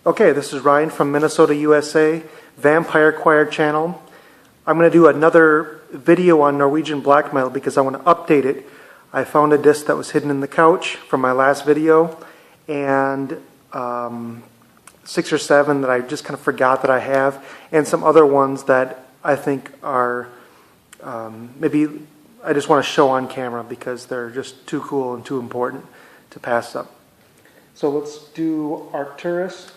Okay, this is Ryan from Minnesota, USA, Vampire Choir channel. I'm going to do another video on Norwegian black metal because I want to update it. I found a disc that was hidden in the couch from my last video, and 6 or 7 that I just kind of forgot that I have, and some other ones that I think are maybe I just want to show on camera because they're just too cool and too important to pass up. So let's do Arcturus.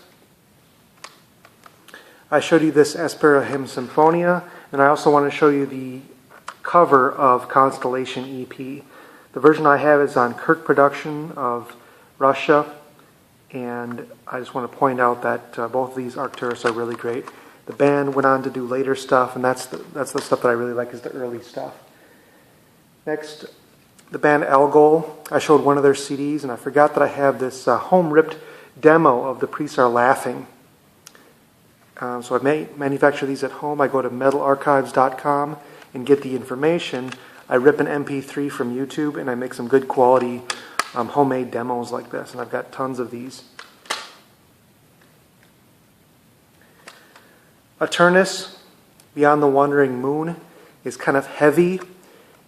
I showed you this Aspera Hymn Symphonia, and I also want to show you the cover of Constellation EP. The version I have is on Kirk Production of Russia, and I just want to point out that both of these Arcturus are really great. The band went on to do later stuff, and that's the stuff that I really like, is the early stuff. Next, the band Algol. I showed one of their CDs, and I forgot that I have this home-ripped demo of The Priests Are Laughing. So I manufacture these at home. I go to metalarchives.com and get the information. I rip an MP3 from YouTube, and I make some good quality homemade demos like this, and I've got tons of these. Eternus, Beyond the Wandering Moon, is kind of heavy,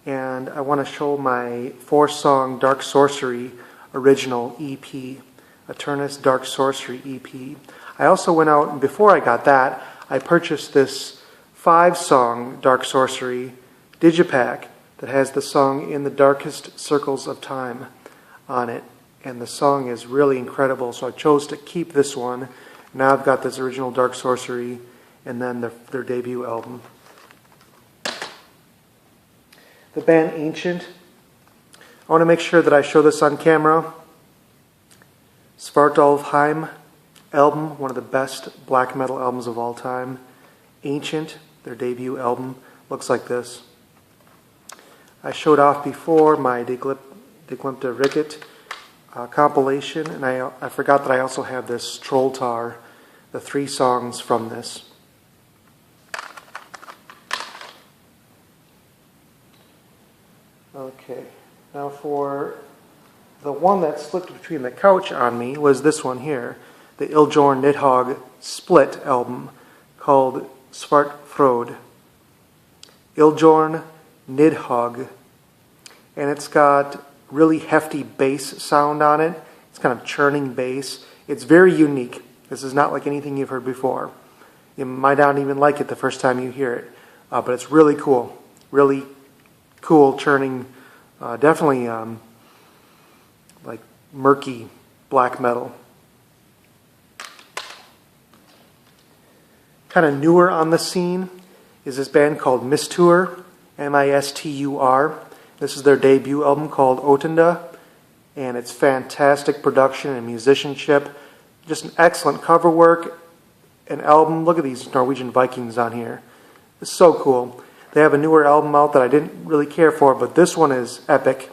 and I want to show my 4-song Dark Sorcery original EP. Eternus Dark Sorcery EP. I also went out, and before I got that, I purchased this 5-song Dark Sorcery digipack that has the song In the Darkest Circles of Time on it. And the song is really incredible, so I chose to keep this one. Now I've got this original Dark Sorcery and then their debut album. The band Ancient. I want to make sure that I show this on camera. Svartalfheim album, one of the best black metal albums of all time. Ancient, their debut album, looks like this. I showed off before my De Glympta Ricket compilation, and I forgot that I also have this Trolltar, the 3 songs from this. Okay, now for the one that slipped between the couch on me was this one here, the Ildjorn Nidhogg split album called Svartfrod. Ildjorn Nidhogg, and it's got really hefty bass sound on it. It's kind of churning bass. It's very unique. This is not like anything you've heard before. You might not even like it the first time you hear it, but it's really cool. Really cool, churning, definitely like murky black metal. Kind of newer on the scene is this band called Mistur, M-I-S-T-U-R. This is their debut album called Otenda, and it's fantastic production and musicianship. Just an excellent cover work, an album. Look at these Norwegian Vikings on here. It's so cool. They have a newer album out that I didn't really care for, but this one is epic.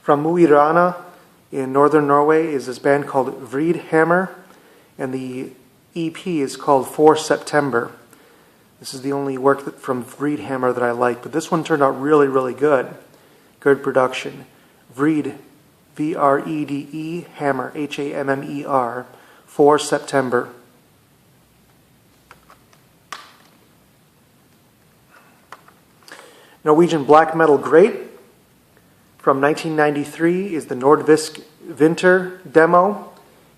From Mo i Rana in northern Norway is this band called Vridhammer, and the EP is called For September. This is the only work from Vridhammer that I like, but this one turned out really, really good. Good production. Vrid, V-R-E-D-E, Hammer, H-A-M-M-E-R, For September. Norwegian black metal great from 1993 is the Nordvisk Vinter demo.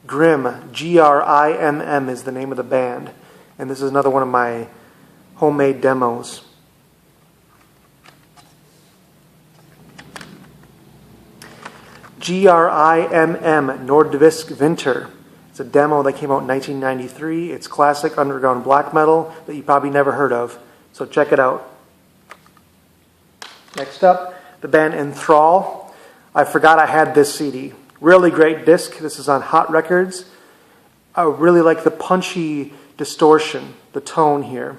Grimm, G-R-I-M-M is the name of the band, and this is another one of my homemade demos. G-R-I-M-M, Nordvisk Vinter. It's a demo that came out in 1993. It's classic underground black metal that you probably never heard of, so check it out. Next up, the band Enthrall. I forgot I had this CD. Really great disc. This is on Hot Records. I really like the punchy distortion, the tone here.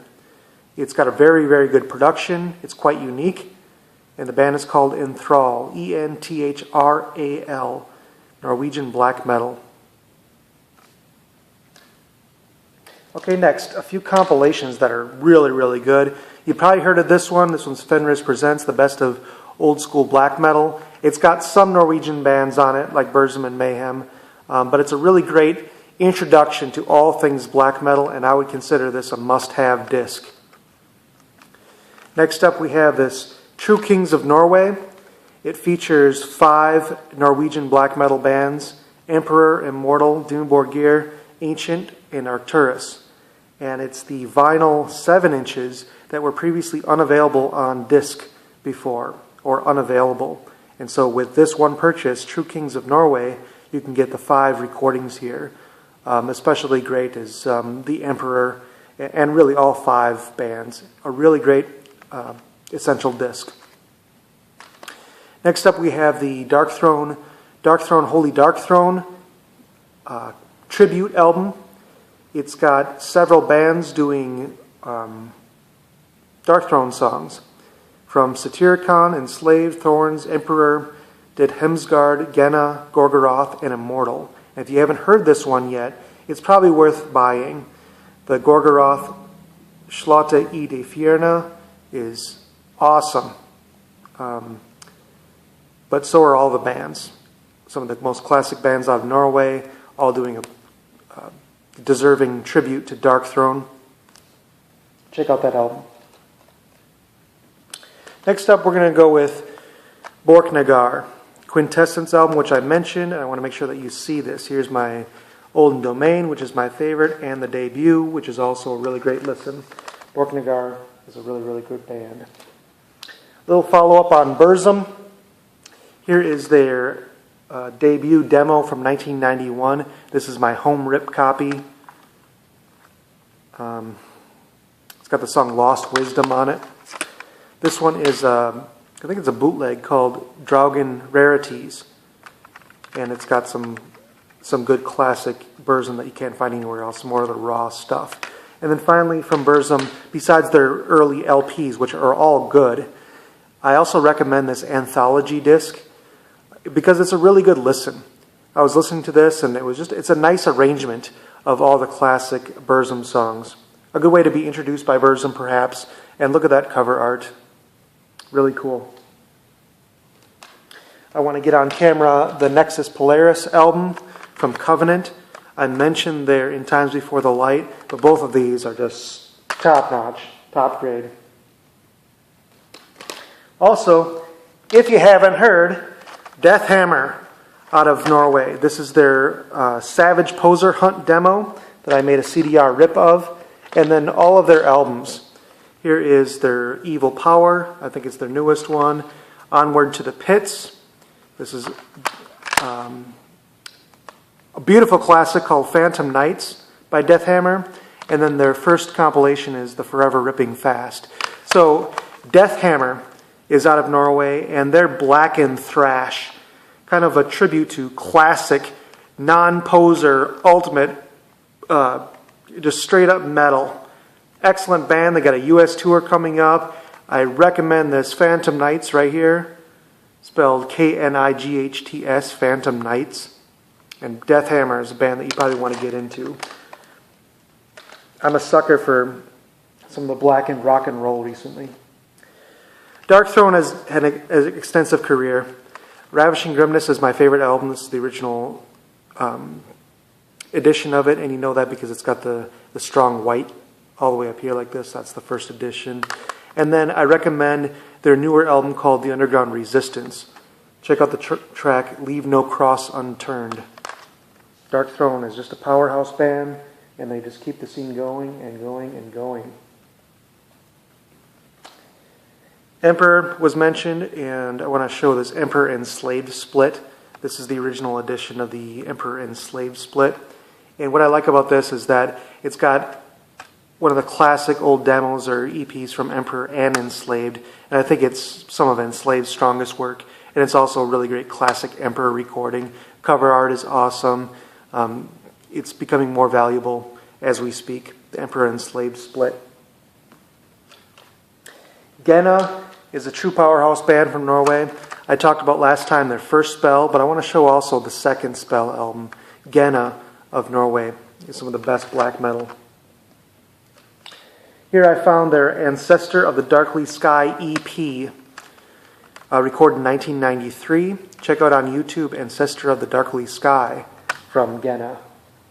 It's got a very, very good production. It's quite unique. And the band is called Enthrall, E-N-T-H-R-A-L, Norwegian black metal. Okay, next, a few compilations that are really, really good. You probably heard of this one. This one's Fenris Presents the Best of Old School Black Metal. It's got some Norwegian bands on it, like Burzum and Mayhem, but it's a really great introduction to all things black metal, and I would consider this a must-have disc. Next up we have this True Kings of Norway. It features 5 Norwegian black metal bands: Emperor, Immortal, Doomborgir, Ancient, and Arcturus. And it's the vinyl 7 inches that were previously unavailable on disc before, or unavailable. And so with this one purchase, True Kings of Norway, you can get the 5 recordings here. Especially great is the Emperor, and really all 5 bands. A really great essential disc. Next up we have the Dark Throne, Holy Dark Throne tribute album. It's got several bands doing Dark Throne songs, from Satyricon, Enslaved, Thorns, Emperor, did Hemsgard, Genna, Gorgoroth, and Immortal. And if you haven't heard this one yet, it's probably worth buying. The Gorgoroth Schlotte I de Fierna is awesome. But so are all the bands. Some of the most classic bands out of Norway, all doing a deserving tribute to Dark Throne. Check out that album. Next up, we're going to go with Borknagar, Quintessence album, which I mentioned, and I want to make sure that you see this. Here's my Olden Domain, which is my favorite, and the debut, which is also a really great listen. Borknagar is a really, really good band. Little follow-up on Burzum. Here is their debut demo from 1991. This is my home rip copy. It's got the song Lost Wisdom on it. This one is, I think it's a bootleg called Draugen Rarities. And it's got some good classic Burzum that you can't find anywhere else, more of the raw stuff. And then finally from Burzum, besides their early LPs, which are all good, I also recommend this anthology disc because it's a really good listen. I was listening to this and it's a nice arrangement of all the classic Burzum songs. A good way to be introduced by Burzum perhaps, and look at that cover art. Really cool. I want to get on camera the Nexus Polaris album from Covenant. I mentioned there In Times Before the Light, but both of these are just top-notch, top grade. Also, if you haven't heard, Death Hammer out of Norway. This is their Savage Poser Hunt demo that I made a CDR rip of, and then all of their albums. Here is their Evil Power. I think it's their newest one. Onward to the Pits. This is a beautiful classic called Phantom Nights by Death Hammer. And then their first compilation is The Forever Ripping Fast. So Death Hammer is out of Norway, and they're blackened thrash. Kind of a tribute to classic, non-poser, ultimate, just straight up metal. Excellent band. They got a U.S. tour coming up. I recommend this Phantom Nights right here. Spelled K-N-I-G-H-T-S, Phantom Nights. And Death Hammer is a band that you probably want to get into. I'm a sucker for some of the blackened rock and roll recently. Dark Throne has had an extensive career. Ravishing Grimness is my favorite album. This is the original edition of it, and you know that because it's got the strong white all the way up here like this. That's the first edition. And then I recommend their newer album called The Underground Resistance. Check out the track Leave No Cross Unturned. Dark Throne is just a powerhouse band, and they just keep the scene going and going and going. Emperor was mentioned, and I want to show this Emperor Enslaved split. This is the original edition of the Emperor Enslaved split. And what I like about this is that it's got one of the classic old demos or EPs from Emperor and Enslaved. And I think it's some of Enslaved's strongest work. And it's also a really great classic Emperor recording. Cover art is awesome. It's becoming more valuable as we speak. The Emperor Enslaved split. Genna is a true powerhouse band from Norway. I talked about last time their first spell, but I want to show also the second spell album, Genna of Norway. It's some of the best black metal. Here I found their Ancestor of the Darkly Sky EP. recorded in 1993. Check out on YouTube Ancestor of the Darkly Sky from Genna.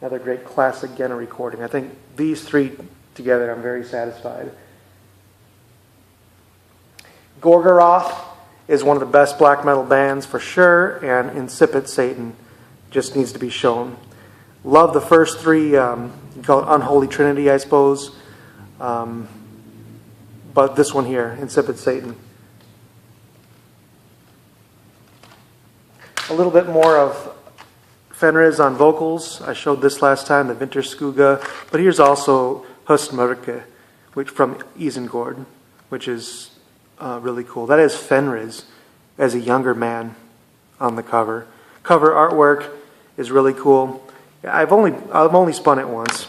Another great classic Genna recording. I think these three together, I'm very satisfied. Gorgoroth is one of the best black metal bands for sure, and Insipid Satan just needs to be shown. Love the first three, you call it Unholy Trinity, I suppose. But this one here, Insipid Satan. A little bit more of Fenriz on vocals. I showed this last time, the Vinterskuga. But here's also Höstmörke, which from Isengard, which is really cool. That is Fenriz as a younger man on the cover. Cover artwork is really cool. I've only spun it once,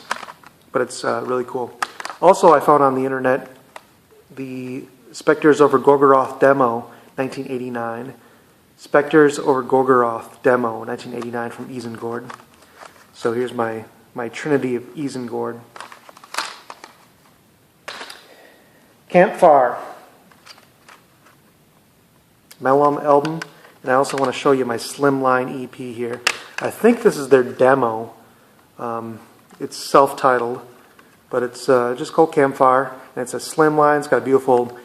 but it's really cool. Also, I found on the internet the Spectres over Gorgoroth demo, 1989. Spectres over Gorgoroth demo, 1989 from Isengard. So here's my Trinity of Isengard. Campfire. Mellum album. And I also want to show you my Slimline EP here. I think this is their demo. It's self-titled, but it's just called Campfire. And it's a slimline. It's got a beautiful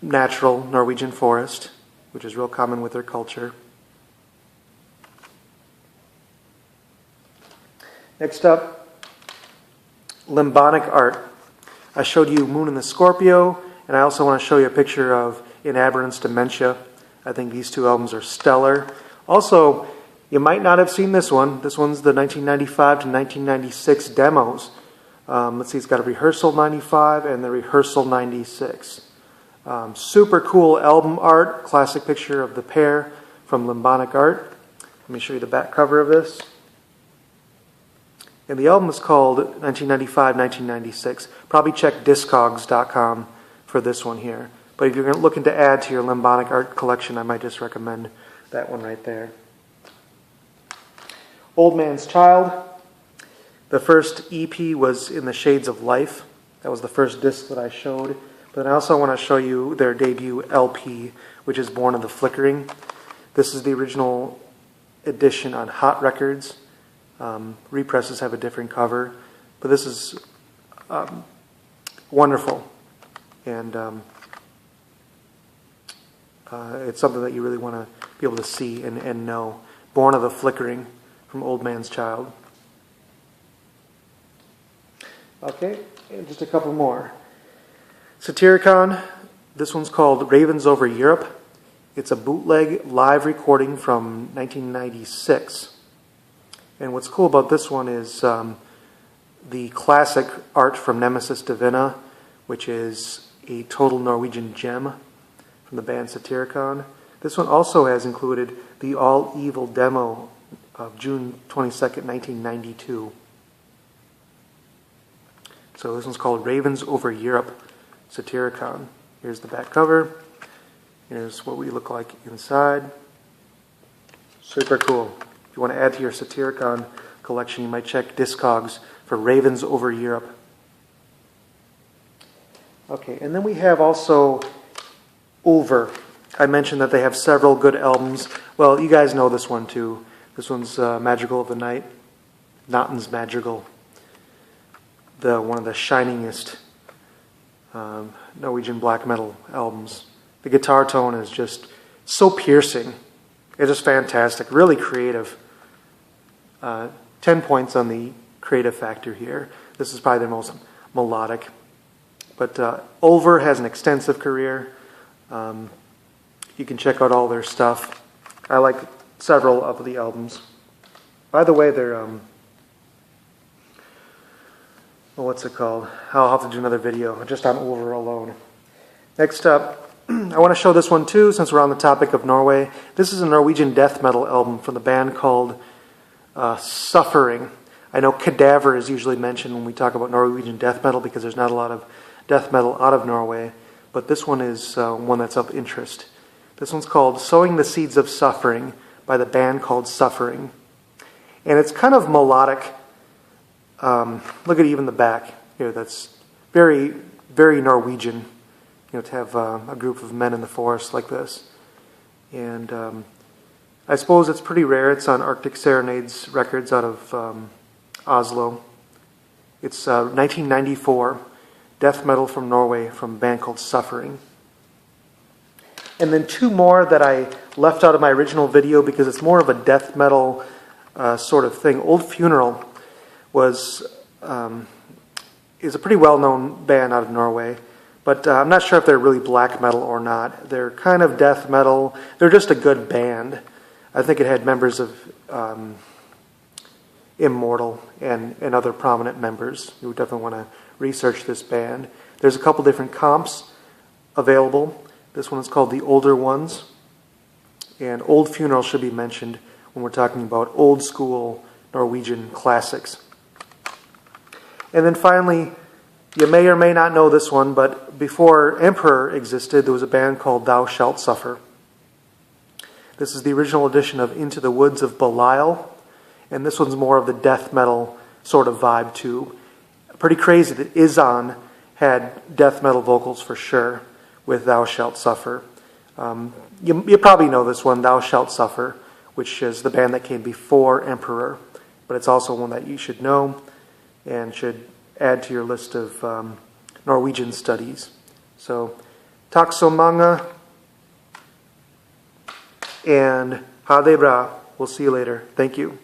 natural Norwegian forest, which is real common with their culture. Next up, Limbonic art. I showed you Moon in the Scorpio, and I also want to show you a picture of In Aberrance Dementia. I think these two albums are stellar. Also, you might not have seen this one. This one's the 1995 to 1996 demos. Let's see, it's got a Rehearsal 95 and the Rehearsal 96. Super cool album art, classic picture of the pair from Limbonic art. Let me show you the back cover of this. And the album is called 1995-1996. Probably check discogs.com for this one here. But if you're looking to add to your Limbonic art collection, I might just recommend that one right there. Old Man's Child. The first EP was In the Shades of Life. That was the first disc that I showed. But I also want to show you their debut LP, which is Born of the Flickering. This is the original edition on Hot Records. Represses have a different cover. But this is wonderful. And it's something that you really want to be able to see and know. Born of the Flickering from Old Man's Child. Okay, and just a couple more. Satyricon, this one's called Ravens Over Europe. It's a bootleg live recording from 1996. And what's cool about this one is the classic art from Nemesis Divina, which is a total Norwegian gem from the band Satyricon. This one also has included the All Evil demo of June 22nd, 1992. So this one's called Ravens Over Europe, Satyricon. Here's the back cover. Here's what we look like inside. Super cool. If you want to add to your Satyricon collection, you might check Discogs for Ravens Over Europe. Okay, and then we have also Ulver. I mentioned that they have several good albums. Well, you guys know this one too. This one's Magical of the Night. Notten's Magical. One of the shiningest Norwegian black metal albums. The guitar tone is just so piercing. It's just fantastic. Really creative. 10 points on the creative factor here. This is probably the most melodic. But Ulver has an extensive career. You can check out all their stuff. I like several of the albums. By the way, they're what's it called? I'll have to do another video just on Ulver alone. Next up, I want to show this one too, since we're on the topic of Norway. This is a Norwegian death metal album from the band called Suffering. I know Cadaver is usually mentioned when we talk about Norwegian death metal because there's not a lot of death metal out of Norway, but this one is one that's of interest. This one's called Sowing the Seeds of Suffering by the band called Suffering. And it's kind of melodic. Look at even the back here. That's very, very Norwegian. To have a group of men in the forest like this. And I suppose it's pretty rare. It's on Arctic Serenades Records out of Oslo. It's 1994, death metal from Norway from a band called Suffering. And then two more that I left out of my original video because it's more of a death metal sort of thing. Old Funeral is a pretty well-known band out of Norway, but I'm not sure if they're really black metal or not. They're kind of death metal. They're just a good band. I think it had members of Immortal and other prominent members. You would definitely want to research this band. There's a couple different comps available. This one is called The Older Ones. And Old Funeral should be mentioned when we're talking about old school Norwegian classics. And then finally, you may or may not know this one, but before Emperor existed, there was a band called Thou Shalt Suffer. This is the original edition of Into the Woods of Belial, and this one's more of the death metal sort of vibe too. Pretty crazy that Izon had death metal vocals for sure with Thou Shalt Suffer. You probably know this one, Thou Shalt Suffer, which is the band that came before Emperor, but it's also one that you should know and should add to your list of Norwegian studies. So, takk så mange, and ha det bra. We'll see you later. Thank you.